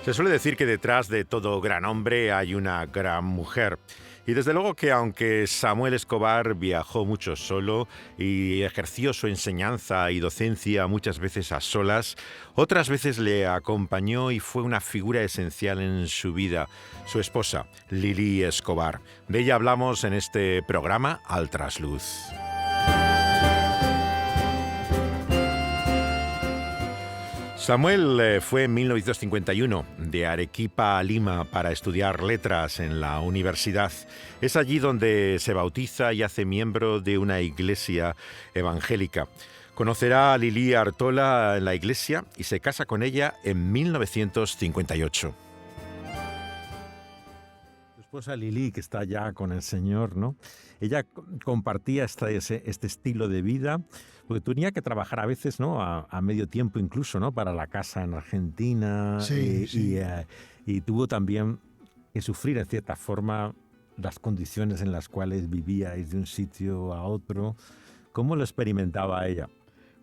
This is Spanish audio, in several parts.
Se suele decir que detrás de todo gran hombre hay una gran mujer. Y desde luego que aunque Samuel Escobar viajó mucho solo y ejerció su enseñanza y docencia muchas veces a solas, otras veces le acompañó y fue una figura esencial en su vida, su esposa, Lili Escobar. De ella hablamos en este programa Al Trasluz. Samuel fue en 1951 de Arequipa a Lima para estudiar letras en la universidad. Es allí donde se bautiza y hace miembro de una iglesia evangélica. Conocerá a Lili Artola en la iglesia y se casa con ella en 1958. Su esposa Lili, que está ya con el Señor, ¿no? Ella compartía este estilo de vida, porque tenía que trabajar a veces, ¿no? A medio tiempo incluso, ¿no? Para la casa en Argentina. Sí. Y tuvo también que sufrir, en cierta forma, las condiciones en las cuales vivíais de un sitio a otro. ¿Cómo lo experimentaba ella?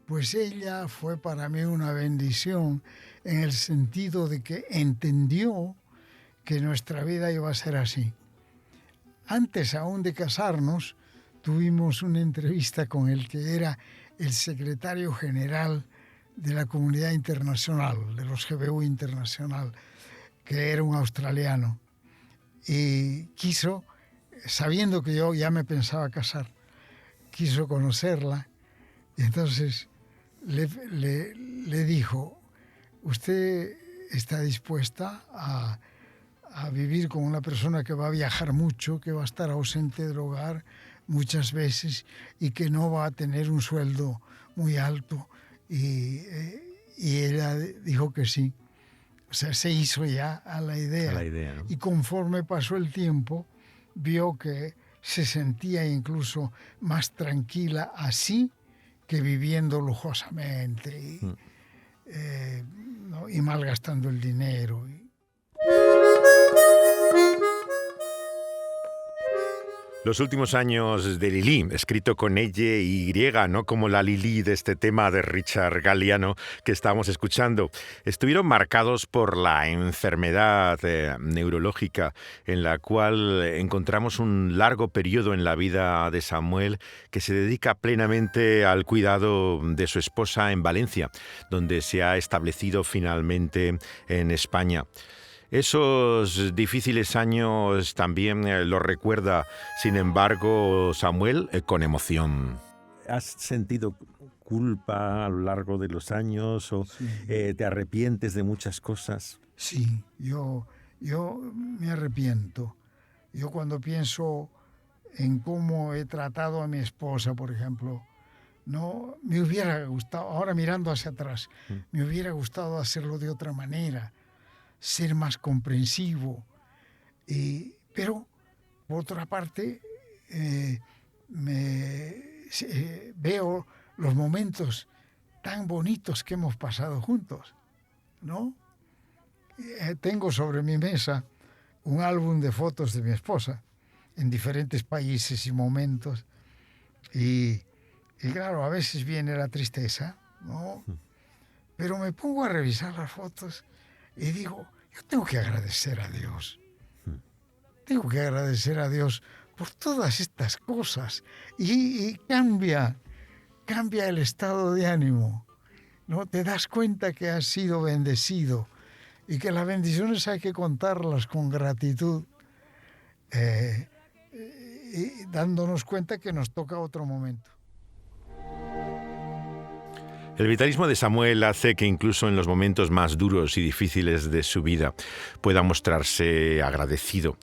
Pues ella fue para mí una bendición en el sentido de que entendió que nuestra vida iba a ser así. Antes aún de casarnos, tuvimos una entrevista con el que era el secretario general de la comunidad internacional, de los GBU Internacional, que era un australiano. Y quiso, sabiendo que yo ya me pensaba casar, quiso conocerla. Y entonces le dijo, ¿usted está dispuesta a vivir con una persona que va a viajar mucho, que va a estar ausente del hogar muchas veces y que no va a tener un sueldo muy alto? Y ella dijo que sí. O sea, se hizo ya a la idea. ¿No? Y conforme pasó el tiempo, vio que se sentía incluso más tranquila así que viviendo lujosamente y malgastando el dinero. Los últimos años de Lili, escrito con Y, ¿no? Como la Lili de este tema de Richard Galliano que estábamos escuchando, estuvieron marcados por la enfermedad neurológica en la cual encontramos un largo periodo en la vida de Samuel que se dedica plenamente al cuidado de su esposa en Valencia, donde se ha establecido finalmente en España. Esos difíciles años también los recuerda, sin embargo, Samuel, con emoción. ¿Has sentido culpa a lo largo de los años o Sí. te arrepientes de muchas cosas? Sí, yo me arrepiento. Yo cuando pienso en cómo he tratado a mi esposa, por ejemplo, no me hubiera gustado, ahora mirando hacia atrás, me hubiera gustado hacerlo de otra manera, ser más comprensivo. Pero, por otra parte, veo los momentos tan bonitos que hemos pasado juntos, ¿no? Tengo sobre mi mesa un álbum de fotos de mi esposa en diferentes países y momentos. Y claro, a veces viene la tristeza, ¿no? Pero me pongo a revisar las fotos y digo, yo tengo que agradecer a Dios. Tengo que agradecer a Dios por todas estas cosas. Y cambia el estado de ánimo, ¿no? Te das cuenta que has sido bendecido y que las bendiciones hay que contarlas con gratitud, y dándonos cuenta que nos toca otro momento. El vitalismo de Samuel hace que incluso en los momentos más duros y difíciles de su vida pueda mostrarse agradecido.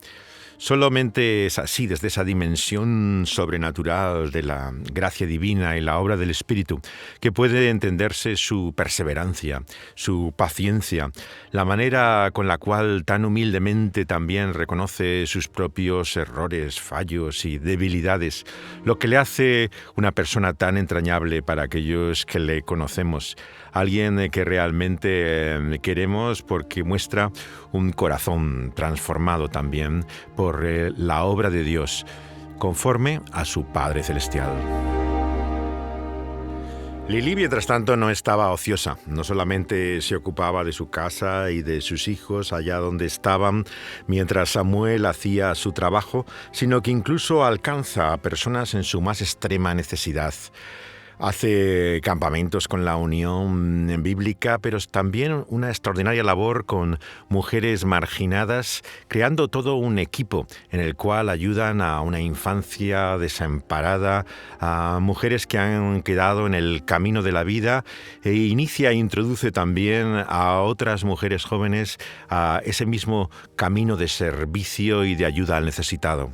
Solamente es así, desde esa dimensión sobrenatural de la gracia divina y la obra del Espíritu, que puede entenderse su perseverancia, su paciencia, la manera con la cual tan humildemente también reconoce sus propios errores, fallos y debilidades, lo que le hace una persona tan entrañable para aquellos que le conocemos. Alguien que realmente queremos porque muestra un corazón transformado también por la obra de Dios, conforme a su Padre Celestial. Lili, mientras tanto, no estaba ociosa. No solamente se ocupaba de su casa y de sus hijos allá donde estaban, mientras Samuel hacía su trabajo, sino que incluso alcanza a personas en su más extrema necesidad. Hace campamentos con la Unión Bíblica, pero también una extraordinaria labor con mujeres marginadas, creando todo un equipo en el cual ayudan a una infancia desamparada, a mujeres que han quedado en el camino de la vida, e inicia e introduce también a otras mujeres jóvenes a ese mismo camino de servicio y de ayuda al necesitado.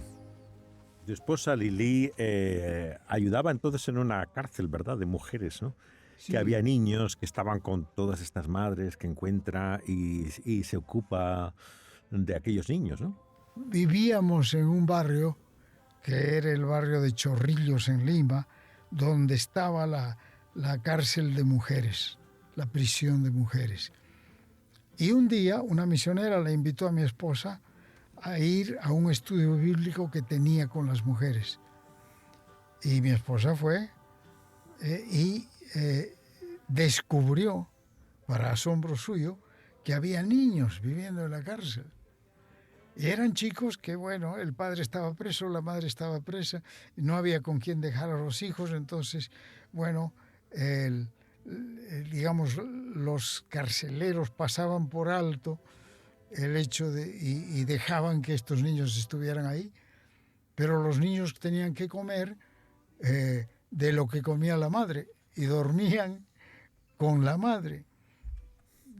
Tu esposa Lili ayudaba entonces en una cárcel, ¿verdad?, de mujeres, ¿no? Sí, Que había niños que estaban con todas estas madres que encuentra y se ocupa de aquellos niños, ¿no? vivíamos en un barrio que era el barrio de Chorrillos en Lima, donde estaba la cárcel de mujeres, la prisión de mujeres. Y un día una misionera le invitó a mi esposa a ir a un estudio bíblico que tenía con las mujeres. Y mi esposa fue y descubrió, para asombro suyo, que había niños viviendo en la cárcel. Y eran chicos que, bueno, el padre estaba preso, la madre estaba presa, y no había con quién dejar a los hijos, entonces, bueno, digamos, los carceleros pasaban por alto el hecho de, y dejaban que estos niños estuvieran ahí, pero los niños tenían que comer de lo que comía la madre y dormían con la madre.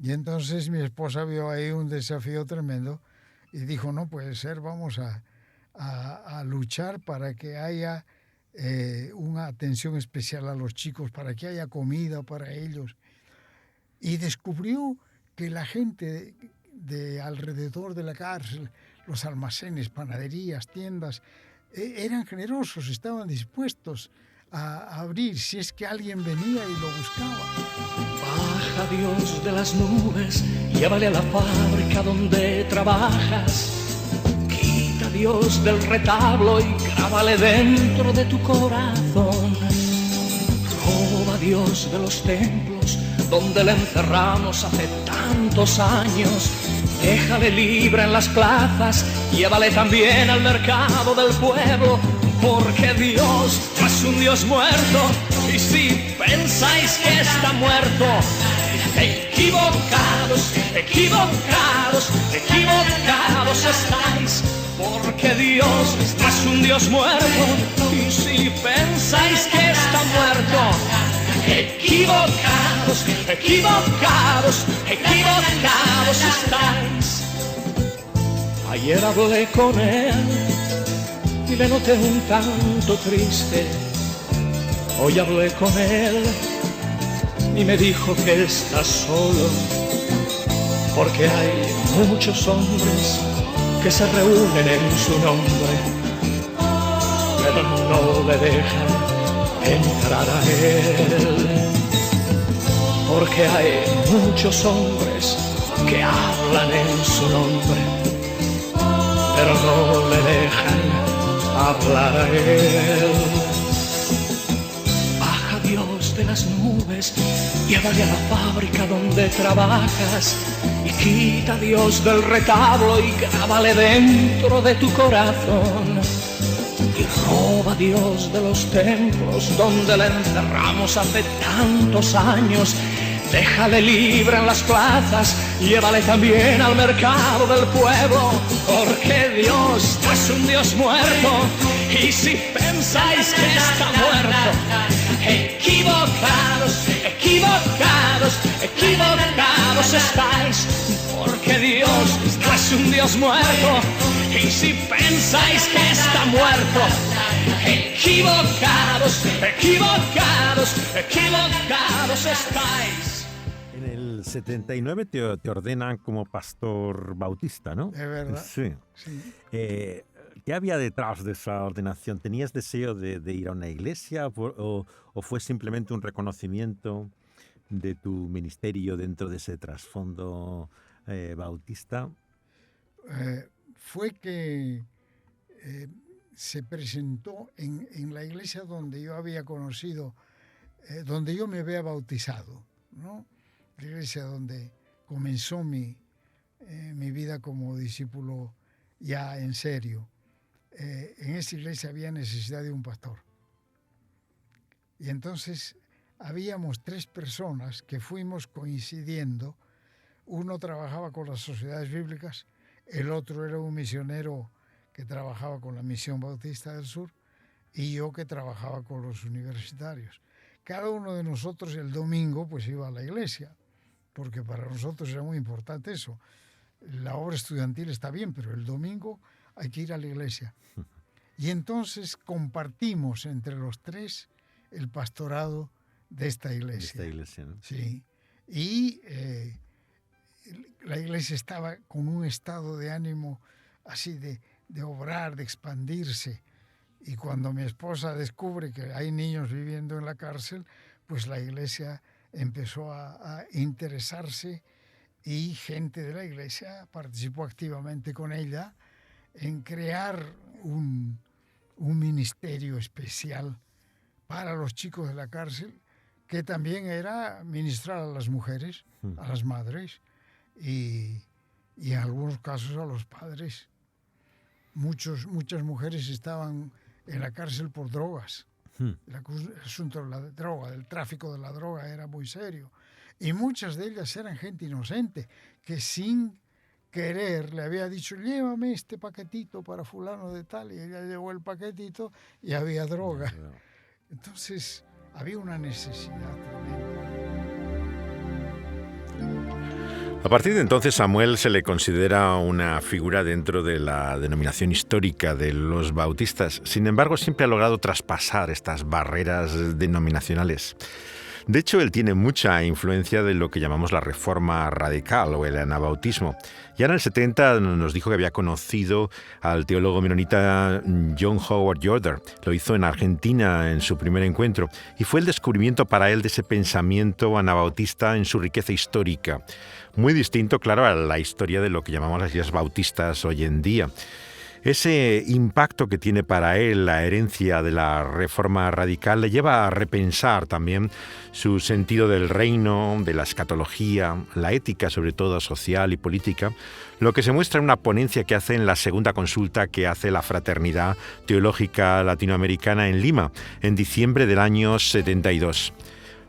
Y entonces mi esposa vio ahí un desafío tremendo y dijo, no puede ser, vamos a luchar para que haya una atención especial a los chicos, para que haya comida para ellos. Y descubrió que la gente de alrededor de la cárcel, los almacenes, panaderías, tiendas, eran generosos, estaban dispuestos a abrir si es que alguien venía y lo buscaba. Baja Dios de las nubes, llévale a la fábrica donde trabajas. Quita Dios del retablo y grábale dentro de tu corazón. Roba Dios de los templos donde le encerramos hace tantos años. Déjale libre en las plazas, llévale también al mercado del pueblo, porque Dios no es un Dios muerto, y si pensáis que está muerto, equivocados, equivocados, equivocados estáis, porque Dios no es un Dios muerto, y si pensáis que está muerto, equivocados, equivocados, equivocados estáis. Ayer hablé con él y le noté un tanto triste. Hoy hablé con él y me dijo que está solo, porque hay muchos hombres que se reúnen en su nombre, pero no le dejan entrar a él, porque hay muchos hombres que hablan en su nombre, pero no le dejan hablar a él. Baja Dios de las nubes, llévale a la fábrica donde trabajas, y quita Dios del retablo y grábale dentro de tu corazón. Y roba Dios de los templos donde le encerramos hace tantos años. Déjale libre en las plazas, llévale también al mercado del pueblo, porque Dios no es un Dios muerto, y si pensáis que está muerto, equivocados, equivocados, equivocados estáis, porque Dios no es un Dios muerto, y si pensáis que está muerto, equivocados, equivocados, equivocados estáis. En el 79 te ordenan como pastor bautista, ¿no? ¿Es verdad? Sí. Sí. ¿Qué había detrás de esa ordenación? ¿Tenías deseo de ir a una iglesia o fue simplemente un reconocimiento de tu ministerio dentro de ese trasfondo bautista? Fue que se presentó en la iglesia donde yo había conocido donde yo me había bautizado, ¿no? La iglesia donde comenzó mi vida como discípulo ya en serio. En esa iglesia había necesidad de un pastor. Y entonces habíamos 3 personas que fuimos coincidiendo. Uno trabajaba con las sociedades bíblicas, el otro era un misionero que trabajaba con la Misión Bautista del Sur y yo que trabajaba con los universitarios. Cada uno de nosotros el domingo pues iba a la iglesia, porque para nosotros era muy importante eso. La obra estudiantil está bien, pero el domingo hay que ir a la iglesia. Y entonces compartimos entre los 3 el pastorado de esta iglesia. De esta iglesia, ¿no? Sí. Y la iglesia estaba con un estado de ánimo así de obrar, de expandirse. Y cuando mi esposa descubre que hay niños viviendo en la cárcel, pues la iglesia empezó a interesarse y gente de la iglesia participó activamente con ella en crear un ministerio especial para los chicos de la cárcel, que también era ministrar a las mujeres, a las madres y en algunos casos a los padres. Muchas mujeres estaban en la cárcel por drogas. El asunto de la droga, del tráfico de la droga era muy serio. Y muchas de ellas eran gente inocente que sin querer le había dicho, llévame este paquetito para fulano de tal, y ella llevó el paquetito y había droga. Entonces había una necesidad tremenda. A partir de entonces, Samuel se le considera una figura dentro de la denominación histórica de los bautistas. Sin embargo, siempre ha logrado traspasar estas barreras denominacionales. De hecho, él tiene mucha influencia de lo que llamamos la reforma radical o el anabautismo. Ya en el 70 nos dijo que había conocido al teólogo menonita John Howard Yoder. Lo hizo en Argentina en su primer encuentro y fue el descubrimiento para él de ese pensamiento anabautista en su riqueza histórica. Muy distinto, claro, a la historia de lo que llamamos las iglesias bautistas hoy en día. Ese impacto que tiene para él la herencia de la reforma radical le lleva a repensar también su sentido del reino, de la escatología, la ética sobre todo social y política, lo que se muestra en una ponencia que hace en la segunda consulta que hace la Fraternidad Teológica Latinoamericana en Lima, en diciembre del año 72.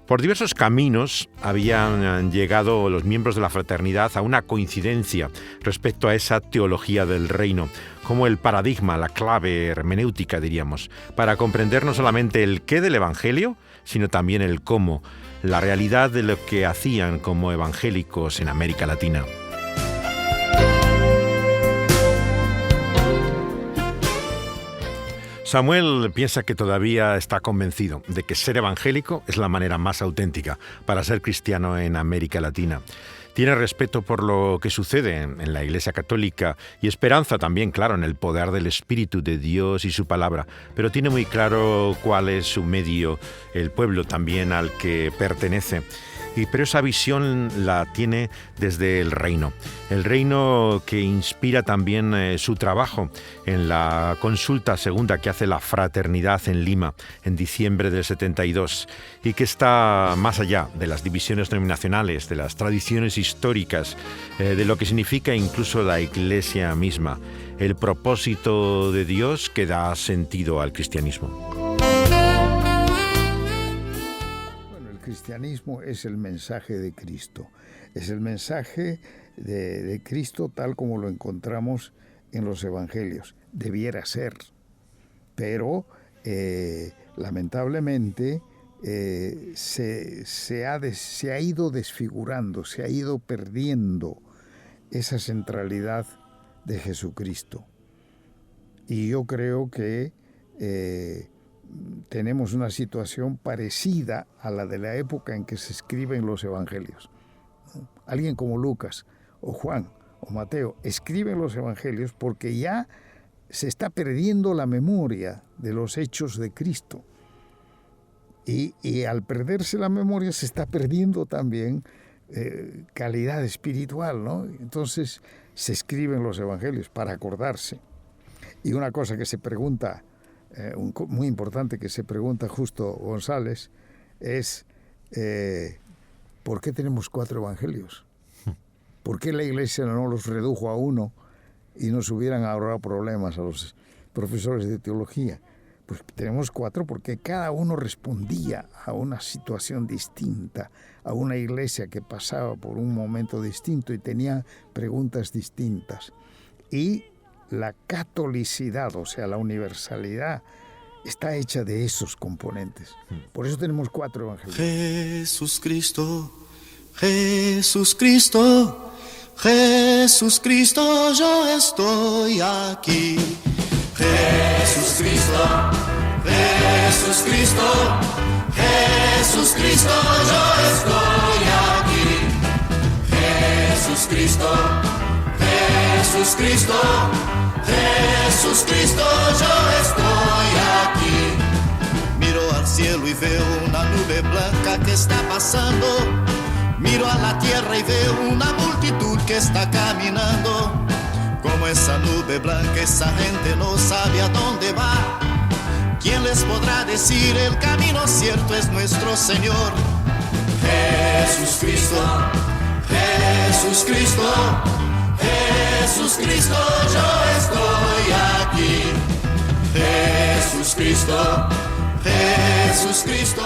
Por diversos caminos habían llegado los miembros de la fraternidad a una coincidencia respecto a esa teología del reino, como el paradigma, la clave hermenéutica, diríamos, para comprender no solamente el qué del Evangelio, sino también el cómo, la realidad de lo que hacían como evangélicos en América Latina. Samuel piensa que todavía está convencido de que ser evangélico es la manera más auténtica para ser cristiano en América Latina. Tiene respeto por lo que sucede en la Iglesia Católica y esperanza también, claro, en el poder del Espíritu de Dios y su palabra, pero tiene muy claro cuál es su medio, el pueblo también al que pertenece. Pero esa visión la tiene desde el reino que inspira también su trabajo en la consulta segunda que hace la Fraternidad en Lima en diciembre del 72 y que está más allá de las divisiones denominacionales, de las tradiciones históricas, de lo que significa incluso la Iglesia misma, el propósito de Dios que da sentido al cristianismo. El cristianismo es el mensaje de Cristo, es el mensaje de Cristo tal como lo encontramos en los evangelios. Debiera ser, pero lamentablemente se ha ido desfigurando, se ha ido perdiendo esa centralidad de Jesucristo. Y yo creo que tenemos una situación parecida a la de la época en que se escriben los evangelios. Alguien como Lucas o Juan o Mateo escriben los evangelios porque ya se está perdiendo la memoria de los hechos de Cristo. Y al perderse la memoria se está perdiendo también calidad espiritual, ¿no? Entonces se escriben los evangelios para acordarse. Y una cosa que se pregunta, muy importante que se pregunta Justo González, es ¿por qué tenemos 4 evangelios? ¿Por qué la Iglesia no los redujo a uno y nos hubieran ahorrado problemas a los profesores de teología? Pues tenemos 4 porque cada uno respondía a una situación distinta, a una iglesia que pasaba por un momento distinto y tenía preguntas distintas. Y la catolicidad, o sea, la universalidad, está hecha de esos componentes. Por eso tenemos 4 evangelios. Jesús Cristo, Jesús Cristo, Jesús Cristo, yo estoy aquí. Jesús Cristo, Jesús Cristo, Jesús Cristo, yo estoy aquí. Jesús Cristo, Jesús Cristo, Jesús Cristo, yo estoy aquí. Miro al cielo y veo una nube blanca que está pasando. Miro a la tierra y veo una multitud que está caminando. Como esa nube blanca, esa gente no sabe a dónde va. ¿Quién les podrá decir el camino cierto es nuestro Señor? Jesús Cristo, Jesús Cristo, Jesús Cristo, yo estoy aquí. Jesús Cristo, Jesús Cristo.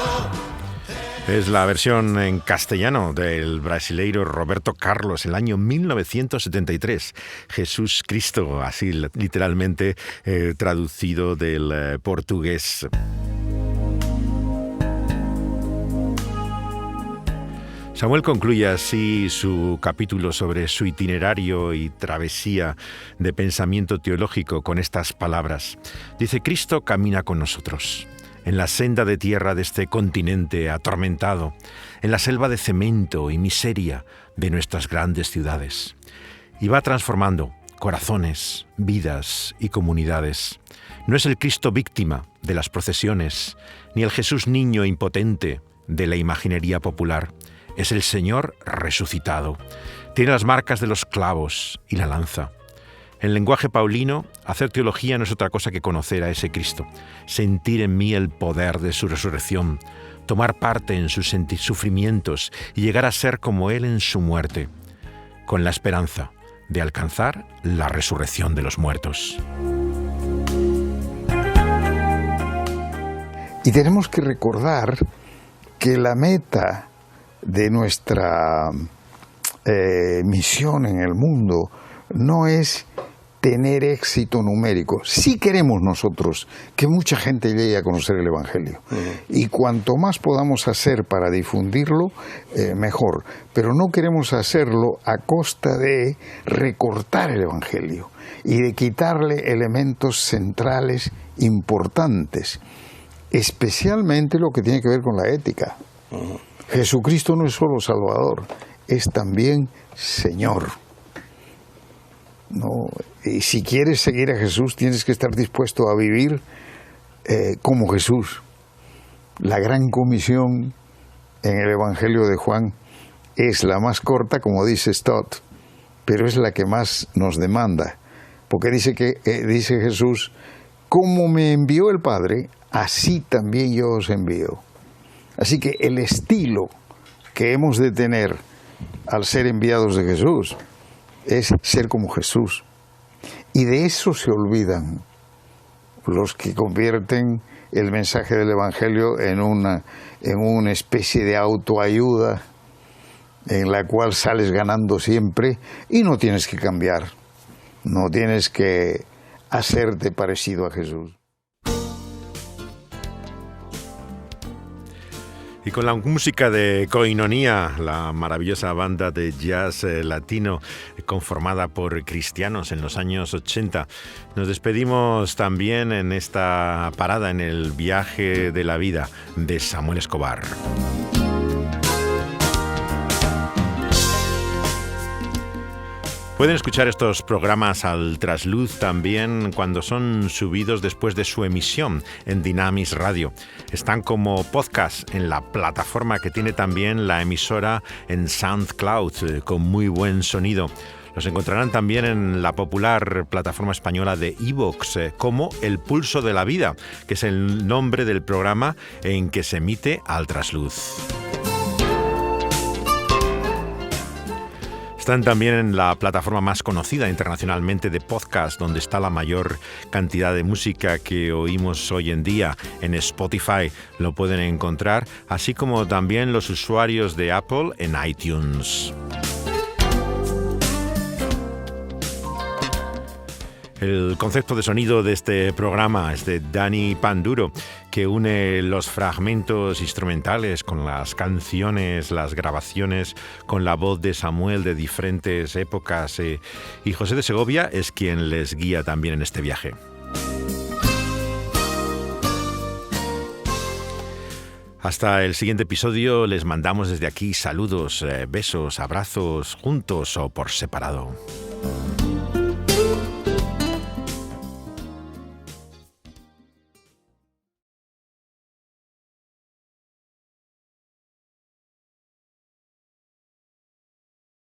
Es la versión en castellano del brasileiro Roberto Carlos, el año 1973. Jesús Cristo, así literalmente traducido del portugués. Samuel concluye así su capítulo sobre su itinerario y travesía de pensamiento teológico con estas palabras. Dice: Cristo camina con nosotros en la senda de tierra de este continente atormentado, en la selva de cemento y miseria de nuestras grandes ciudades. Y va transformando corazones, vidas y comunidades. No es el Cristo víctima de las procesiones, ni el Jesús niño impotente de la imaginería popular. Es el Señor resucitado. Tiene las marcas de los clavos y la lanza. En lenguaje paulino, hacer teología no es otra cosa que conocer a ese Cristo, sentir en mí el poder de su resurrección, tomar parte en sus sufrimientos y llegar a ser como Él en su muerte, con la esperanza de alcanzar la resurrección de los muertos. Y tenemos que recordar que la meta de nuestra misión en el mundo no es tener éxito numérico. Sí queremos nosotros que mucha gente llegue a conocer el Evangelio. Y cuanto más podamos hacer para difundirlo, mejor. Pero no queremos hacerlo a costa de recortar el Evangelio y de quitarle elementos centrales importantes, especialmente lo que tiene que ver con la ética. Jesucristo no es solo Salvador, es también Señor. ¿No? Y si quieres seguir a Jesús, tienes que estar dispuesto a vivir como Jesús. La gran comisión en el Evangelio de Juan es la más corta, como dice Stott, pero es la que más nos demanda, porque dice Jesús: como me envió el Padre, así también yo os envío. Así que el estilo que hemos de tener al ser enviados de Jesús es ser como Jesús. Y de eso se olvidan los que convierten el mensaje del Evangelio en una especie de autoayuda en la cual sales ganando siempre y no tienes que cambiar, no tienes que hacerte parecido a Jesús. Y con la música de Koinonia, la maravillosa banda de jazz latino conformada por cristianos en los años 80, nos despedimos también en esta parada en el viaje de la vida de Samuel Escobar. Pueden escuchar estos programas al trasluz también cuando son subidos después de su emisión en Dynamis Radio. Están como podcast en la plataforma que tiene también la emisora en SoundCloud con muy buen sonido. Los encontrarán también en la popular plataforma española de iVoox, como El Pulso de la Vida, que es el nombre del programa en que se emite Al Trasluz. Están también en la plataforma más conocida internacionalmente de podcast, donde está la mayor cantidad de música que oímos hoy en día. En Spotify lo pueden encontrar, así como también los usuarios de Apple en iTunes. El concepto de sonido de este programa es de Dani Panduro, que une los fragmentos instrumentales con las canciones, las grabaciones, con la voz de Samuel de diferentes épocas. Y José de Segovia es quien les guía también en este viaje. Hasta el siguiente episodio les mandamos desde aquí saludos, besos, abrazos, juntos o por separado.